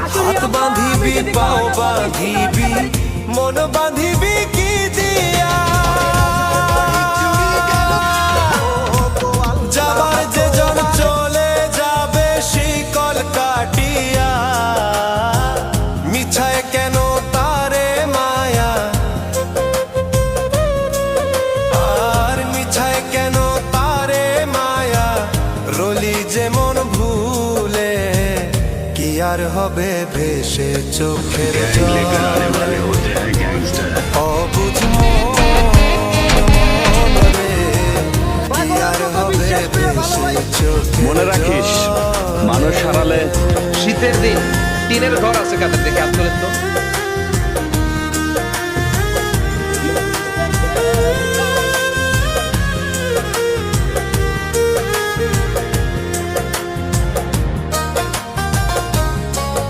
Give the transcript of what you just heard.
হাত বাঁধিবি পাও বাঁধিবি মন বাঁধিবি কি দিয়া যাবার যে জন চলে যাবে শিকল কাটিয়া মিছায় কেন তারে মায়া আর মিছায় কেন তারে মায়া রলি যেমন ভুলে কি আর হবে ভেসে চোখের জলে অবুঝ মনে কি আর হবে ভেসে চোখের মনে রাখিস মানুষ হারালে শীতের দিন টিনের ঘর আছে কাদের দেখে আত্মলেন তো